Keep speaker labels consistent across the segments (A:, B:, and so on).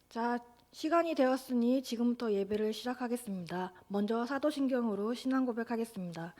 A: 자, 시간이 되었으니 지금부터 예배를 시작하겠습니다. 먼저 사도신경으로 신앙 고백하겠습니다.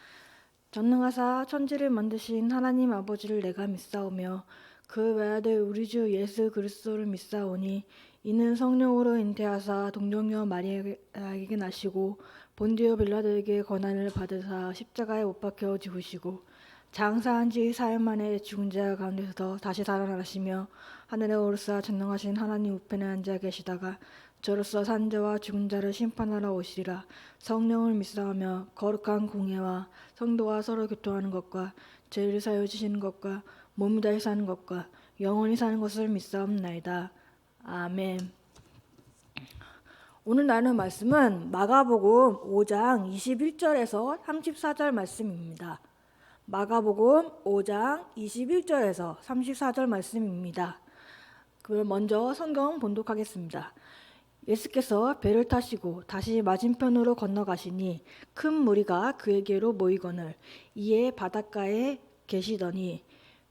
A: 전능하사 천지를 만드신 하나님 아버지를 내가 믿사오며 그 외아들 우리 주 예수 그리스도를 믿사오니 이는 성령으로 잉태하사 동정녀 마리아에게 나시고 본디오 빌라도에게 고난을 받으사 십자가에 못 박혀 죽으시고 장사한 지 사흘 만에 죽은 자 가운데서 다시 살아나시며 하늘에 오르사 전능하신 하나님 우편에 앉아 계시다가 저로서 산 자와 죽은 자를 심판하러 오시리라. 성령을 믿사오며 거룩한 공예와 성도와 서로 교통하는 것과 죄를 사여 주시는 것과 몸이 다시 사는 것과 영원히 사는 것을 믿사옵나이다. 아멘. 오늘 나눌 말씀은 마가복음 5장 21절에서 34절 말씀입니다. 마가복음 5장 21절에서 34절 말씀입니다. 그럼 먼저 성경 본독하겠습니다. 예수께서 배를 타시고 다시 맞은편으로 건너가시니 큰 무리가 그에게로 모이거늘 이에 바닷가에 계시더니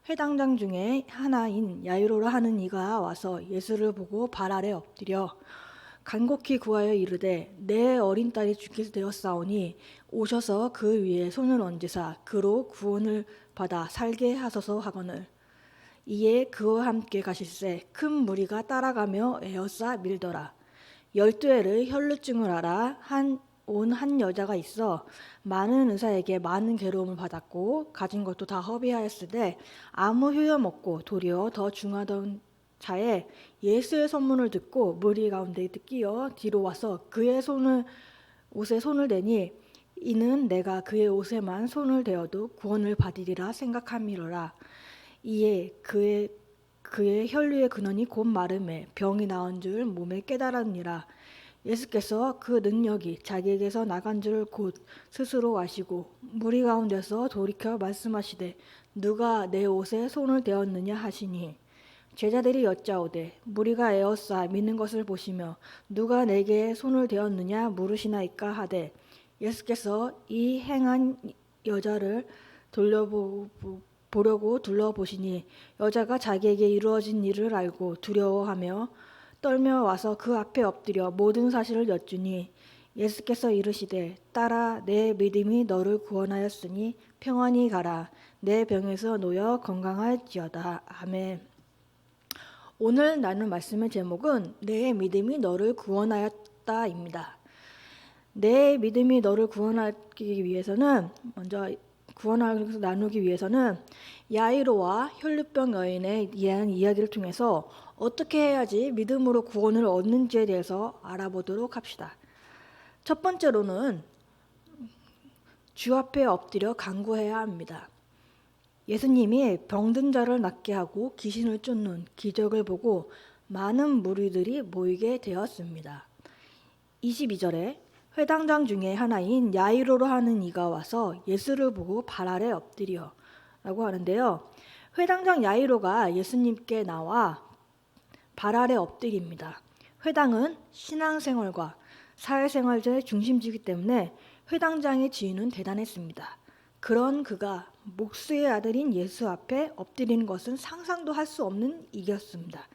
A: 회당장 중에 하나인 야이로라 하는 이가 와서 예수를 보고 발 아래 엎드려 간곡히 구하여 이르되 내 어린 딸이 죽게 되었사오니 오셔서 그 위에 손을 얹으사 그로 구원을 받아 살게 하소서 하거늘 이에 그와 함께 가실새 큰 무리가 따라가며 에워싸 밀더라. 12해를 혈루증을 앓아 온 한 여자가 있어 많은 의사에게 많은 괴로움을 받았고 가진 것도 다 허비하였으되 아무 효염없고 도리어 더 중하던 차에 예수의 선문을 듣고 무리 가운데 끼어 뒤로 와서 그의 옷에 손을 대니 이는 내가 그의 옷에만 손을 대어도 구원을 받으리라 생각함이로라. 이에 그의 혈류의 근원이 곧 마름에 병이 나은 줄 몸에 깨달았느니라. 예수께서 그 능력이 자기에게서 나간 줄 곧 스스로 아시고 무리 가운데서 돌이켜 말씀하시되 누가 내 옷에 손을 대었느냐 하시니 제자들이 여짜오되 무리가 에워싸 믿는 것을 보시며 누가 내게 손을 대었느냐 물으시나이까 하되 예수께서 이 행한 여자를 보려고 둘러보시니 여자가 자기에게 이루어진 일을 알고 두려워하며 떨며 와서 그 앞에 엎드려 모든 사실을 여쭈니 예수께서 이르시되 딸아 내 믿음이 너를 구원하였으니 평안히 가라 내 병에서 놓여 건강할지어다. 아멘. 오늘 나눌 말씀의 제목은 내 믿음이 너를 구원하였다입니다. 내 믿음이 너를 구원하기 위해서는 나누기 위해서는 야이로와 혈루병 여인에 대한 이야기를 통해서 어떻게 해야지 믿음으로 구원을 얻는지에 대해서 알아보도록 합시다. 첫 번째로는 주 앞에 엎드려 간구해야 합니다. 예수님이 병든 자를 낫게 하고 귀신을 쫓는 기적을 보고 많은 무리들이 모이게 되었습니다. 22절에 회당장 중에 하나인 야이로로 하는 이가 와서 예수를 보고 발 아래 엎드려 라고 하는데요. 회당장 야이로가 예수님께 나와 발 아래 엎드립니다. 회당은 신앙생활과 사회생활의 중심지이기 때문에 회당장의 지위는 대단했습니다. 그런 그가 목수의 아들인 예수 앞에 엎드리는 것은 상상도 할 수 없는 일이었습니다.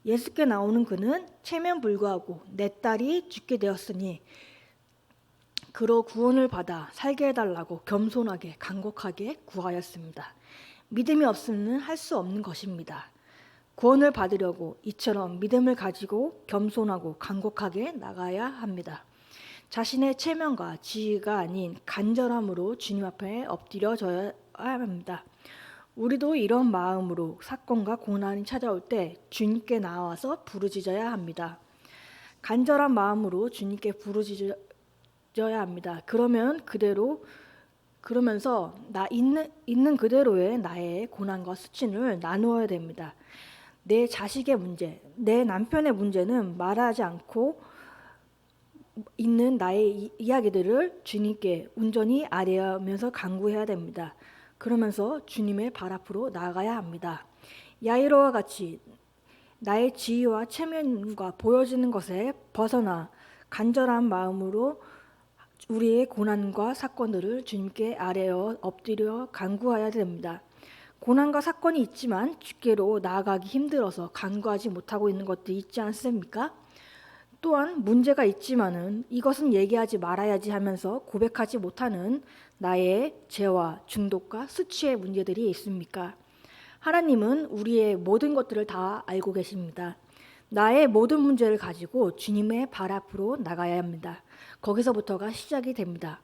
A: 예수께 나오는 그는 체면 불구하고 내 딸이 죽게 되었으니 그로 구원을 받아 살게 해달라고 겸손하게 간곡하게 구하였습니다. 믿음이 없으면 할 수 없는 것입니다. 구원을 받으려고 이처럼 믿음을 가지고 겸손하고 간곡하게 나가야 합니다. 자신의 체면과 지위가 아닌 간절함으로 주님 앞에 엎드려져야 합니다. 우리도 이런 마음으로 사건과 고난이 찾아올 때 주님께 나와서 부르짖어야 합니다. 간절한 마음으로 주님께 부르짖어야 합니다. 그러면서 있는 그대로의 나의 고난과 수치를 나누어야 됩니다. 내 자식의 문제, 내 남편의 문제는 말하지 않고 있는 나의 이야기들을 주님께 온전히 아뢰면서 간구해야 됩니다. 그러면서 주님의 발 앞으로 나아가야 합니다. 야이로와 같이 나의 지위와 체면과 보여지는 것에 벗어나 간절한 마음으로 우리의 고난과 사건들을 주님께 아뢰어 엎드려 간구해야 됩니다. 고난과 사건이 있지만 주께로 나아가기 힘들어서 간구하지 못하고 있는 것도 있지 않습니까? 또한 문제가 있지만은 이것은 얘기하지 말아야지 하면서 고백하지 못하는 나의 죄와 중독과 수치의 문제들이 있습니까? 하나님은 우리의 모든 것들을 다 알고 계십니다. 나의 모든 문제를 가지고 주님의 발 앞으로 나가야 합니다. 거기서부터가 시작이 됩니다.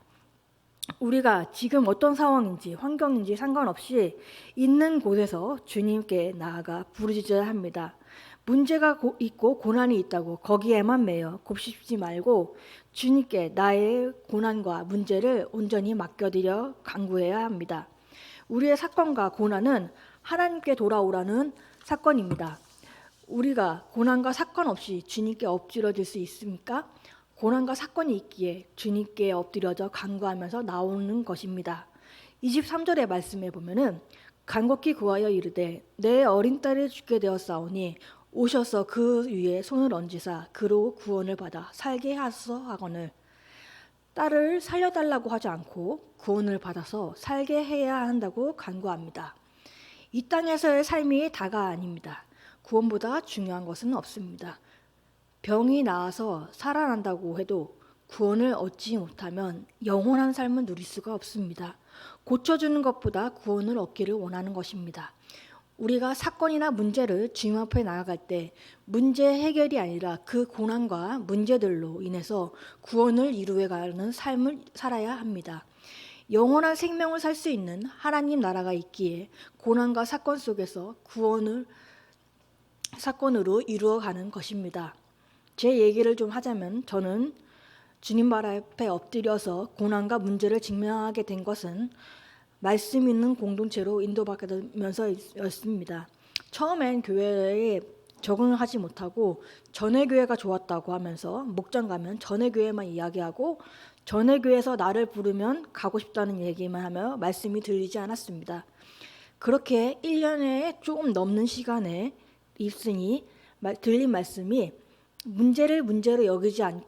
A: 우리가 지금 어떤 상황인지 환경인지 상관없이 있는 곳에서 주님께 나아가 부르짖어야 합니다. 문제가 있고 고난이 있다고 거기에만 매여 곱씹지 말고 주님께 나의 고난과 문제를 온전히 맡겨드려 간구해야 합니다. 우리의 사건과 고난은 하나님께 돌아오라는 사건입니다. 우리가 고난과 사건 없이 주님께 엎드려질 수 있습니까? 고난과 사건이 있기에 주님께 엎드려져 간구하면서 나오는 것입니다. 23절의 말씀에 보면은 간곡히 구하여 이르되 내 어린 딸을 죽게 되었사오니 오셔서 그 위에 손을 얹으사 그로 구원을 받아 살게 하소서 하거늘, 딸을 살려달라고 하지 않고 구원을 받아서 살게 해야 한다고 간구합니다. 이 땅에서의 삶이 다가 아닙니다. 구원보다 중요한 것은 없습니다. 병이 나아서 살아난다고 해도 구원을 얻지 못하면 영원한 삶을 누릴 수가 없습니다. 고쳐주는 것보다 구원을 얻기를 원하는 것입니다. 우리가 사건이나 문제를 주님 앞에 나아갈 때 문제 해결이 아니라 그 고난과 문제들로 인해서 구원을 이루어가는 삶을 살아야 합니다. 영원한 생명을 살 수 있는 하나님 나라가 있기에 고난과 사건 속에서 구원을 사건으로 이루어가는 것입니다. 제 얘기를 좀 하자면 저는 주님 발 앞에 엎드려서 고난과 문제를 직면하게 된 것은 말씀 있는 공동체로 인도받으면서였습니다. 처음엔 교회에 적응을 하지 못하고 전에 교회가 좋았다고 하면서 목장 가면 전에 교회만 이야기하고 전에 교회에서 나를 부르면 가고 싶다는 얘기만 하며 말씀이 들리지 않았습니다. 그렇게 1년에 조금 넘는 시간에 있으니 들린 말씀이 문제를 문제로 여기지 않는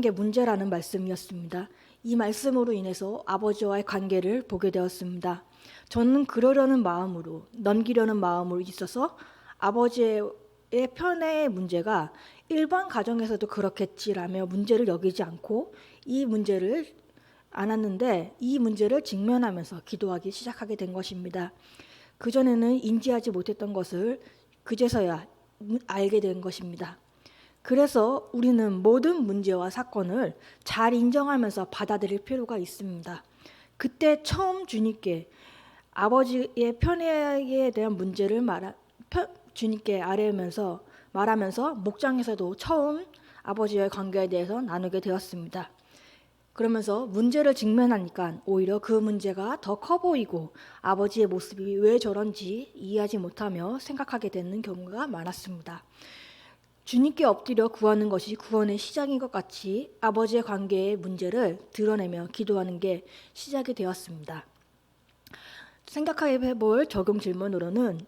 A: 게 문제라는 말씀이었습니다. 이 말씀으로 인해서 아버지와의 관계를 보게 되었습니다. 저는 그러려는 마음으로 넘기려는 마음으로 있어서 아버지의 편애의 문제가 일반 가정에서도 그렇겠지라며 문제를 여기지 않고 이 문제를 안았는데 이 문제를 직면하면서 기도하기 시작하게 된 것입니다. 그전에는 인지하지 못했던 것을 그제서야 알게 된 것입니다. 그래서 우리는 모든 문제와 사건을 잘 인정하면서 받아들일 필요가 있습니다. 그때 처음 주님께 아버지의 편애에 대한 문제를 주님께 말하면서 목장에서도 처음 아버지의 관계에 대해서 나누게 되었습니다. 그러면서 문제를 직면하니까 오히려 그 문제가 더 커 보이고 아버지의 모습이 왜 저런지 이해하지 못하며 생각하게 되는 경우가 많았습니다. 주님께 엎드려 구하는 것이 구원의 시작인 것 같이 아버지의 관계의 문제를 드러내며 기도하는 게 시작이 되었습니다. 생각해 볼 적용 질문으로는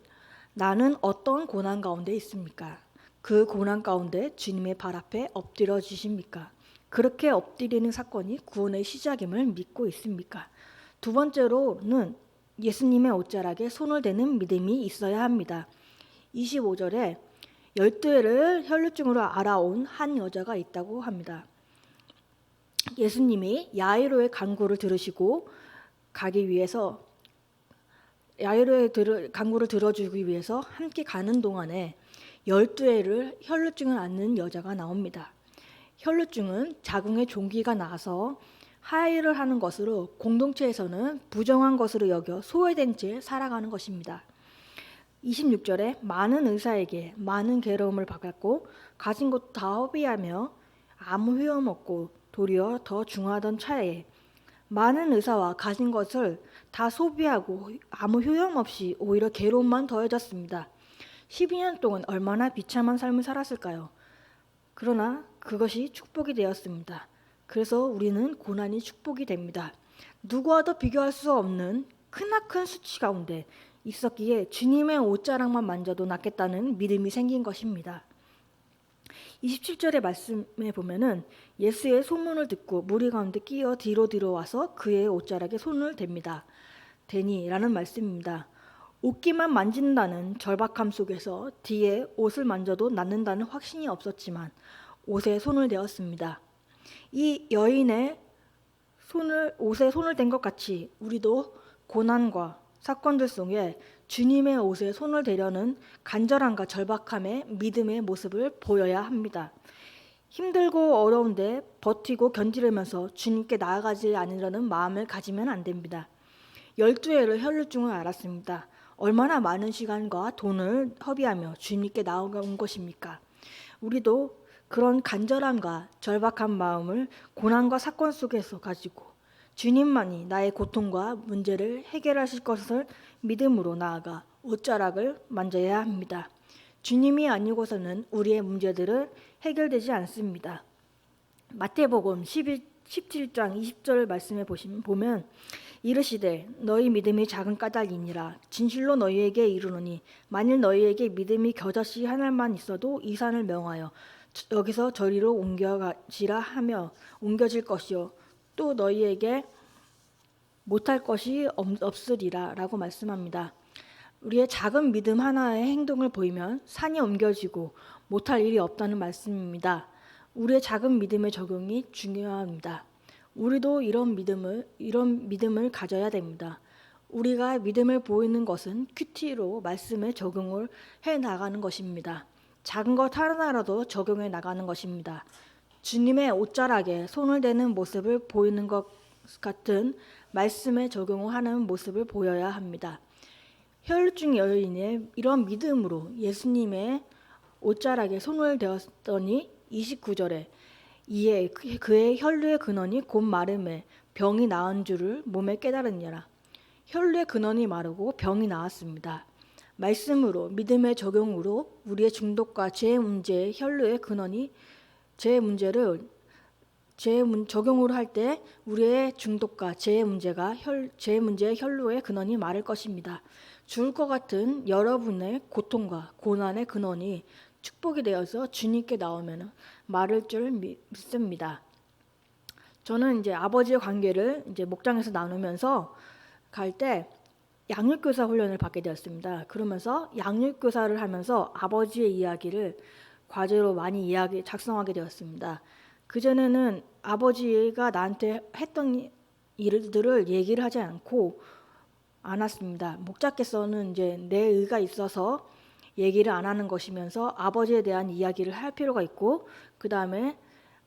A: 나는 어떤 고난 가운데 있습니까? 그 고난 가운데 주님의 발 앞에 엎드려 주십니까? 그렇게 엎드리는 사건이 구원의 시작임을 믿고 있습니까? 두 번째로는 예수님의 옷자락에 손을 대는 믿음이 있어야 합니다. 25절에 12회를 혈루증으로 알아온 한 여자가 있다고 합니다. 예수님이 야이로의 간구를 들으시고 가기 위해서 야이로의 간구를 들어주기 위해서 함께 가는 동안에 12회를 혈루증을 앓는 여자가 나옵니다. 혈루증은 자궁에 종기가 나서 하혈을 하는 것으로 공동체에서는 부정한 것으로 여겨 소외된 채 살아가는 것입니다. 26절에 많은 의사에게 많은 괴로움을 받았고 가진 것 다 허비하며 아무 효험 없고 도리어 더 중하던 차에 많은 의사와 가진 것을 다 소비하고 아무 효험 없이 오히려 괴로움만 더해졌습니다. 12년 동안 얼마나 비참한 삶을 살았을까요? 그러나 그것이 축복이 되었습니다. 그래서 우리는 고난이 축복이 됩니다. 누구와도 비교할 수 없는 크나큰 수치 가운데 있었기에 주님의 옷자락만 만져도 낫겠다는 믿음이 생긴 것입니다. 27절의 말씀에 보면은 예수의 소문을 듣고 무리 가운데 끼어 뒤로 들어와서 그의 옷자락에 손을 댑니다. 되니라는 말씀입니다. 옷깃만 만진다는 절박함 속에서 뒤에 옷을 만져도 낫는다는 확신이 없었지만 옷에 손을 대었습니다. 이 여인의 옷에 손을 댄 것 같이 우리도 고난과 사건들 속에 주님의 옷에 손을 대려는 간절함과 절박함의 믿음의 모습을 보여야 합니다. 힘들고 어려운데 버티고 견디려면서 주님께 나아가지 않으려는 마음을 가지면 안 됩니다. 12해를 혈루증을 앓았습니다. 얼마나 많은 시간과 돈을 허비하며 주님께 나아온 것입니까? 우리도 그런 간절함과 절박한 마음을 고난과 사건 속에서 가지고 주님만이 나의 고통과 문제를 해결하실 것을 믿음으로 나아가 옷자락을 만져야 합니다. 주님이 아니고서는 우리의 문제들은 해결되지 않습니다. 마태복음 17장 20절 말씀에 보면 이르시되 너희 믿음이 작은 까닭이니라 진실로 너희에게 이르노니 만일 너희에게 믿음이 겨자씨 하나만 있어도 이 산을 명하여 여기서 저리로 옮겨가지라 하며 옮겨질 것이요 또 너희에게 못할 것이 없으리라 라고 말씀합니다. 우리의 작은 믿음 하나의 행동을 보이면 산이 옮겨지고 못할 일이 없다는 말씀입니다. 우리의 작은 믿음의 적용이 중요합니다. 우리도 이런 믿음을 가져야 됩니다. 우리가 믿음을 보이는 것은 큐티로 말씀의 적용을 해 나가는 것입니다. 작은 것 하나라도 적용해 나가는 것입니다. 주님의 옷자락에 손을 대는 모습을 보이는 것 같은 말씀에 적용을 하는 모습을 보여야 합니다. 혈루증 여인의 이런 믿음으로 예수님의 옷자락에 손을 대었더니 29절에 이에 그의 혈루의 근원이 곧 마름에 병이 나은 줄을 몸에 깨달으니라. 혈루의 근원이 마르고 병이 나았습니다. 말씀으로 믿음의 적용으로 우리의 중독과 죄 문제의 혈루의 근원이 적용으로 할 때 우리의 중독과 죄 문제의 혈루의 근원이 마를 것입니다. 죽을 것 같은 여러분의 고통과 고난의 근원이 축복이 되어서 주님께 나오면 마를 줄 믿습니다. 저는 이제 아버지의 관계를 이제 목장에서 나누면서 갈 때 양육교사 훈련을 받게 되었습니다. 그러면서 양육교사를 하면서 아버지의 이야기를 과제로 많이 작성하게 되었습니다. 그전에는 아버지가 나한테 했던 일들을 얘기를 하지 않았습니다. 목자께서는 이제 내 의가 있어서 얘기를 안 하는 것이면서 아버지에 대한 이야기를 할 필요가 있고 그 다음에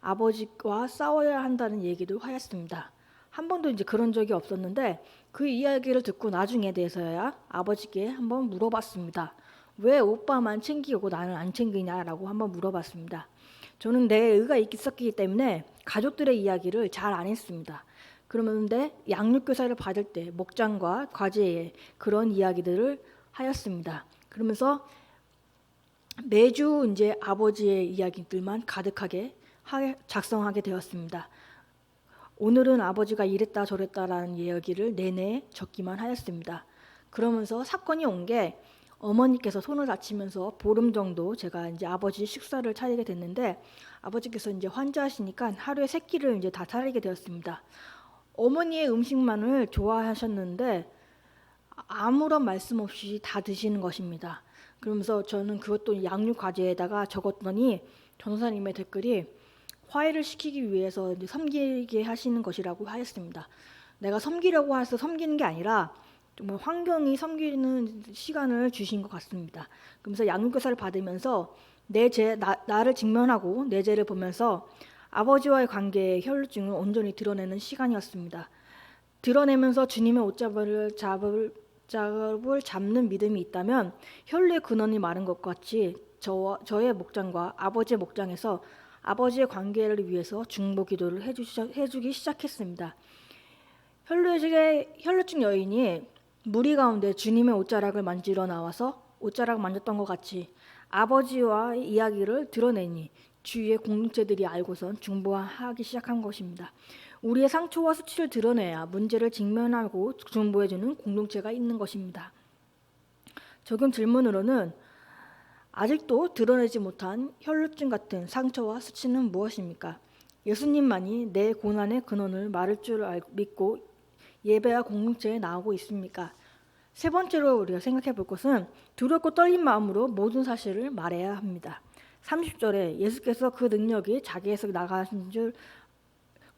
A: 아버지와 싸워야 한다는 얘기도 하였습니다. 한 번도 이제 그런 적이 없었는데 그 이야기를 듣고 나중에 대해서야 아버지께 한번 물어봤습니다. 왜 오빠만 챙기고 나는 안 챙기냐라고 한번 물어봤습니다. 저는 내 의가 있었기 때문에 가족들의 이야기를 잘 안 했습니다. 그런데 양육교사를 받을 때 목장과 과제에 그런 이야기들을 하였습니다. 그러면서 매주 이제 아버지의 이야기들만 가득하게 작성하게 되었습니다. 오늘은 아버지가 이랬다 저랬다라는 이야기를 내내 적기만 하였습니다. 그러면서 사건이 온 게 어머니께서 손을 다치면서 보름 정도 제가 이제 아버지 식사를 차리게 됐는데 아버지께서 이제 환자하시니까 하루에 3끼를 이제 다 차리게 되었습니다. 어머니의 음식만을 좋아하셨는데 아무런 말씀 없이 다 드시는 것입니다. 그러면서 저는 그것도 양육 과제에다가 적었더니 전도사님의 댓글이 화해를 시키기 위해서 이제 섬기게 하시는 것이라고 하였습니다. 내가 섬기려고 해서 섬기는 게 아니라 정말 환경이 섬기는 시간을 주신 것 같습니다. 그러면서 양육교사를 받으면서 나를 직면하고 내 죄를 보면서 아버지와의 관계의 혈루증을 온전히 드러내는 시간이었습니다. 드러내면서 주님의 옷잡을 잡는 믿음이 있다면 혈루의 근원이 마른 것 같이 저의 목장과 아버지의 목장에서 아버지의 관계를 위해서 중보 기도를 해주기 시작했습니다. 혈루증 여인이 무리 가운데 주님의 옷자락을 만지러 나와서 옷자락 만졌던 것 같이 아버지와의 이야기를 드러내니 주위의 공동체들이 알고선 중보하기 시작한 것입니다. 우리의 상처와 수치를 드러내야 문제를 직면하고 중보해주는 공동체가 있는 것입니다. 적용 질문으로는 아직도 드러내지 못한 혈루증 같은 상처와 수치는 무엇입니까? 예수님만이 내 고난의 근원을 마를 줄 믿고 예배와 공동체에 나오고 있습니까? 세 번째로 우리가 생각해 볼 것은 두렵고 떨린 마음으로 모든 사실을 말해야 합니다. 30절에 예수께서 그 능력이 자기에서 나가신 줄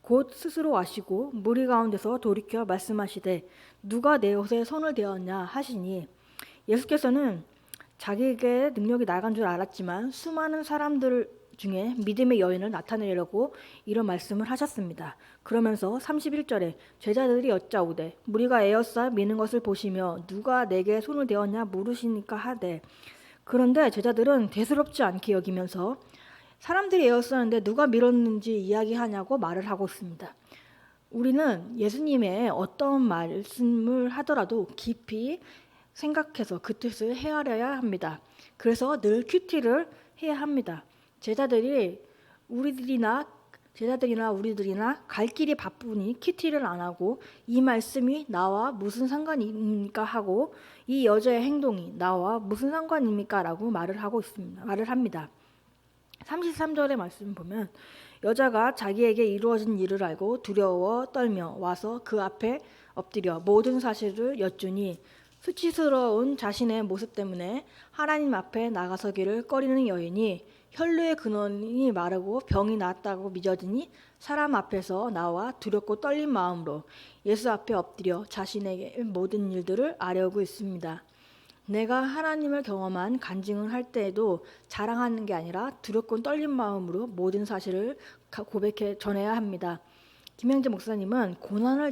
A: 곧 스스로 아시고 무리 가운데서 돌이켜 말씀하시되 누가 내 옷에 손을 대었냐 하시니, 예수께서는 자기에게 능력이 나간 줄 알았지만 수많은 사람들 중에 믿음의 여인을 나타내려고 이런 말씀을 하셨습니다. 그러면서 31절에 제자들이 여짜오되 무리가 에어싸 미는 것을 보시며 누가 내게 손을 대었냐 물으시니까 하되, 그런데 제자들은 대수롭지 않게 여기면서 사람들이 에어싸는데 누가 밀었는지 이야기하냐고 말을 하고 있습니다. 우리는 예수님의 어떤 말씀을 하더라도 깊이 생각해서 그 뜻을 헤아려야 합니다. 그래서 늘 큐티를 해야 합니다. 제자들이나 우리들이나 갈 길이 바쁘니 큐티를 안 하고 이 말씀이 나와 무슨 상관입니까 하고 이 여자의 행동이 나와 무슨 상관입니까 라고 말을 합니다. 33절의 말씀 보면 여자가 자기에게 이루어진 일을 알고 두려워 떨며 와서 그 앞에 엎드려 모든 사실을 여쭈니, 수치스러운 자신의 모습 때문에 하나님 앞에 나가서기를 꺼리는 여인이 혈루의 근원이 마르고 병이 나았다고 믿어지니 사람 앞에서 나와 두렵고 떨린 마음으로 예수 앞에 엎드려 자신에게 모든 일들을 아뢰고 있습니다. 내가 하나님을 경험한 간증을 할 때에도 자랑하는 게 아니라 두렵고 떨린 마음으로 모든 사실을 고백해 전해야 합니다. 김영재 목사님은 고난을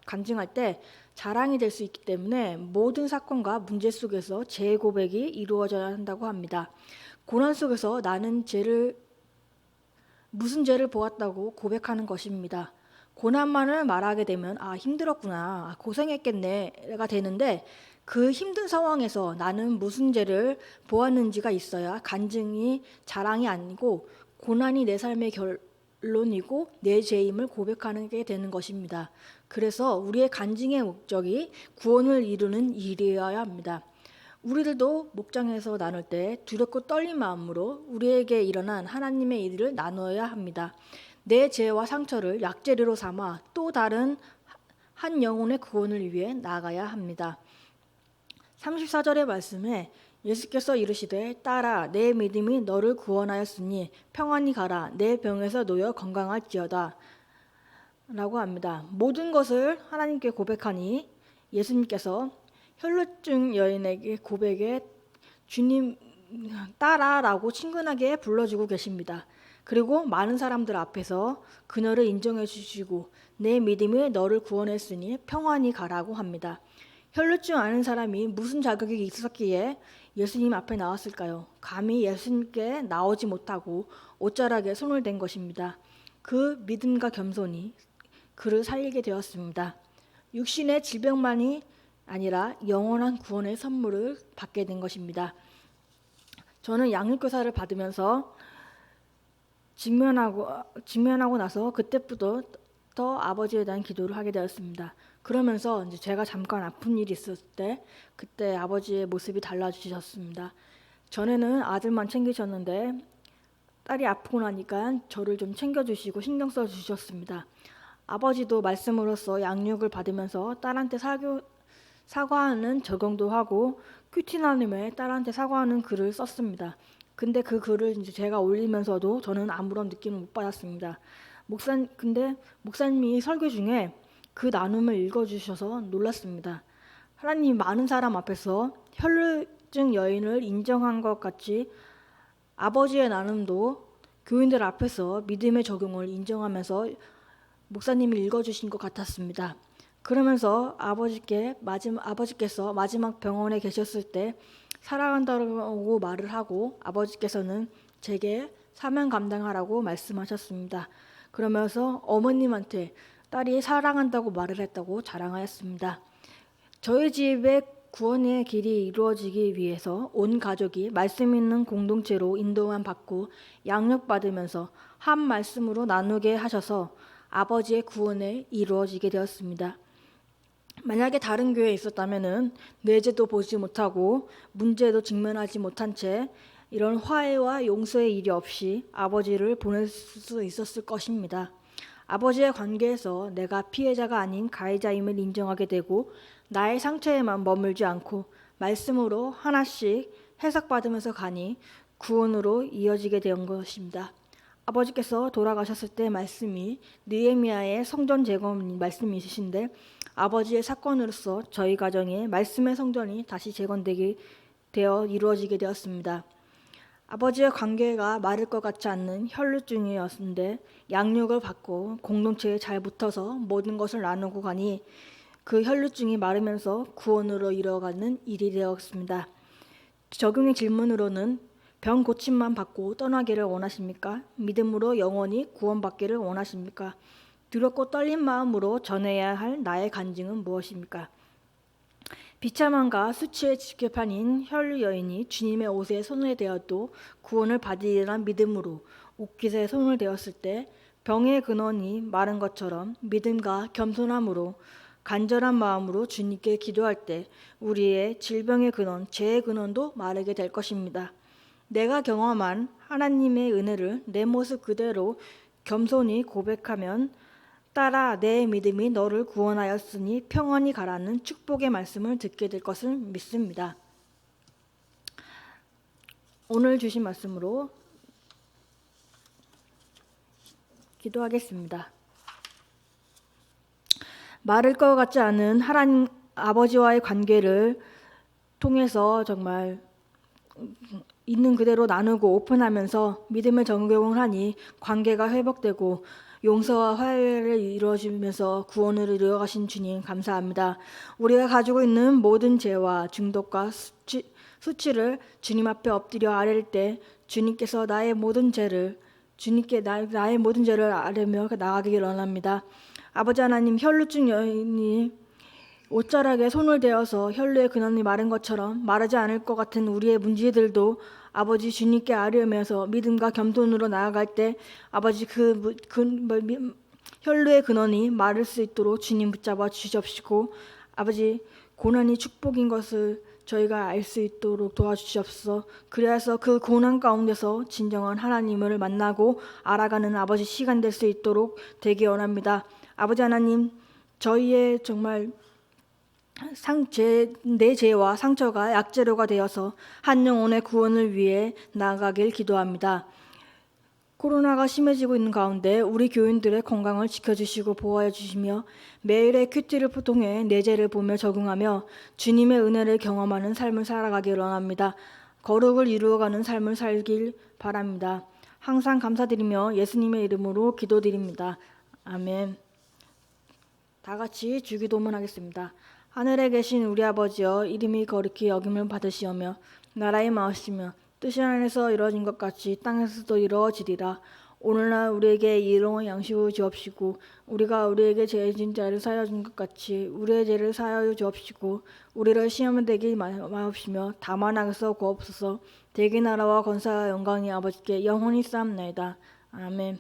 A: 간증할 때 자랑이 될 수 있기 때문에 모든 사건과 문제 속에서 제 고백이 이루어져야 한다고 합니다. 고난 속에서 나는 무슨 죄를 보았다고 고백하는 것입니다. 고난만을 말하게 되면 힘들었구나, 고생했겠네가 되는데, 그 힘든 상황에서 나는 무슨 죄를 보았는지가 있어야 간증이 자랑이 아니고 고난이 내 삶의 결론이고 내 죄임을 고백하는 게 되는 것입니다. 그래서 우리의 간증의 목적이 구원을 이루는 일이어야 합니다. 우리들도 목장에서 나눌 때 두렵고 떨린 마음으로 우리에게 일어난 하나님의 일을 나누어야 합니다. 내 죄와 상처를 약재료로 삼아 또 다른 한 영혼의 구원을 위해 나아가야 합니다. 34절의 말씀에 예수께서 이르시되 딸아 내 믿음이 너를 구원하였으니 평안히 가라, 내 병에서 놓여 건강할지어다 라고 합니다. 모든 것을 하나님께 고백하니 예수님께서 혈루증 여인에게 고백에 주님 딸아라고 친근하게 불러주고 계십니다. 그리고 많은 사람들 앞에서 그녀를 인정해 주시고 내 믿음이 너를 구원했으니 평안히 가라고 합니다. 혈루증 아는 사람이 무슨 자격이 있었기에 예수님 앞에 나왔을까요? 감히 예수님께 나오지 못하고 옷자락에 손을 댄 것입니다. 그 믿음과 겸손이 그를 살리게 되었습니다. 육신의 질병만이 아니라 영원한 구원의 선물을 받게 된 것입니다. 저는 양육교사를 받으면서 직면하고 나서 그때부터 더 아버지에 대한 기도를 하게 되었습니다. 그러면서 이제 제가 잠깐 아픈 일이 있었을 때 그때 아버지의 모습이 달라지셨습니다. 전에는 아들만 챙기셨는데 딸이 아프고 나니까 저를 좀 챙겨주시고 신경 써주셨습니다. 아버지도 말씀으로써 양육을 받으면서 딸한테 사과하는 적용도 하고 큐티나님의 딸한테 사과하는 글을 썼습니다. 근데 그 글을 이제 제가 올리면서도 저는 아무런 느낌을 못 받았습니다. 근데 목사님이 설교 중에 그 나눔을 읽어주셔서 놀랐습니다. 하나님 많은 사람 앞에서 혈루증 여인을 인정한 것 같이 아버지의 나눔도 교인들 앞에서 믿음의 적용을 인정하면서 목사님이 읽어주신 것 같았습니다. 그러면서 아버지께서 마지막 병원에 계셨을 때 사랑한다고 말을 하고 아버지께서는 제게 사명 감당하라고 말씀하셨습니다. 그러면서 어머님한테 딸이 사랑한다고 말을 했다고 자랑하였습니다. 저희 집의 구원의 길이 이루어지기 위해서 온 가족이 말씀 있는 공동체로 인도만 받고 양육받으면서 한 말씀으로 나누게 하셔서 아버지의 구원에 이루어지게 되었습니다. 만약에 다른 교회에 있었다면 뇌제도 보지 못하고 문제도 직면하지 못한 채 이런 화해와 용서의 일이 없이 아버지를 보낼 수 있었을 것입니다. 아버지의 관계에서 내가 피해자가 아닌 가해자임을 인정하게 되고 나의 상처에만 머물지 않고 말씀으로 하나씩 해석받으면서 가니 구원으로 이어지게 된 것입니다. 아버지께서 돌아가셨을 때 말씀이 느헤미야의 성전 재건 말씀이 있으신데 아버지의 사건으로서 저희 가정에 말씀의 성전이 다시 재건되게 되어 이루어지게 되었습니다. 아버지의 관계가 마를 것 같지 않는 혈루증이었는데 양육을 받고 공동체에 잘 붙어서 모든 것을 나누고 가니 그 혈루증이 마르면서 구원으로 이뤄가는 일이 되었습니다. 적용의 질문으로는 병 고침만 받고 떠나기를 원하십니까? 믿음으로 영원히 구원받기를 원하십니까? 두렵고 떨린 마음으로 전해야 할 나의 간증은 무엇입니까? 비참함과 수치의 직결판인 혈류 여인이 주님의 옷에 손을 대어도 구원을 받으리란 믿음으로 옷깃에 손을 대었을 때 병의 근원이 마른 것처럼 믿음과 겸손함으로 간절한 마음으로 주님께 기도할 때 우리의 질병의 근원, 죄의 근원도 마르게 될 것입니다. 내가 경험한 하나님의 은혜를 내 모습 그대로 겸손히 고백하면 따라 내 믿음이 너를 구원하였으니 평안히 가라는 축복의 말씀을 듣게 될 것을 믿습니다. 오늘 주신 말씀으로 기도하겠습니다. 마를 것 같지 않은 하나님 아버지와의 관계를 통해서 정말 있는 그대로 나누고 오픈하면서 믿음을 적용을 하니 관계가 회복되고 용서와 화해를 이루어지면서 구원을 이루어가신 주님 감사합니다. 우리가 가지고 있는 모든 죄와 중독과 수치를 주님 앞에 엎드려 아뢰를 때 주님께서 나의 모든 죄를 아뢰며 나가기를 원합니다. 아버지 하나님, 혈루증 여인이 옷자락에 손을 대어서 혈루의 근원이 마른 것처럼 마르지 않을 것 같은 우리의 문제들도 아버지 주님께 아뢰면서 믿음과 겸손으로 나아갈 때 아버지 혈루의 근원이 마를 수 있도록 주님 붙잡아 주시옵시고 아버지 고난이 축복인 것을 저희가 알 수 있도록 도와주시옵소서. 그래서 그 고난 가운데서 진정한 하나님을 만나고 알아가는 아버지 시간 될 수 있도록 되기 원합니다. 아버지 하나님, 저희의 정말 내 죄와 상처가 약재료가 되어서 한 영혼의 구원을 위해 나아가길 기도합니다. 코로나가 심해지고 있는 가운데 우리 교인들의 건강을 지켜주시고 보호해 주시며 매일의 큐티를 통해 내 죄를 보며 적응하며 주님의 은혜를 경험하는 삶을 살아가길 원합니다. 거룩을 이루어가는 삶을 살길 바랍니다. 항상 감사드리며 예수님의 이름으로 기도드립니다. 아멘. 다 같이 주기도문 하겠습니다. 하늘에 계신 우리 아버지여, 이름이 거룩히 여김을 받으시오며 나라의 마으시며 뜻이 하늘에서 이루어진 것 같이 땅에서도 이루어지리라. 오늘날 우리에게 일용할 양식을 주옵시고 우리가 우리에게 죄진 자를 사하여 준 것 같이 우리의 죄를 사하여 주옵시고 우리를 시험에 들게 마옵시며 다만 악에서 구하옵소서. 대개 나라와 권세와 영광이 아버지께 영원히 쌓옵나이다. 아멘.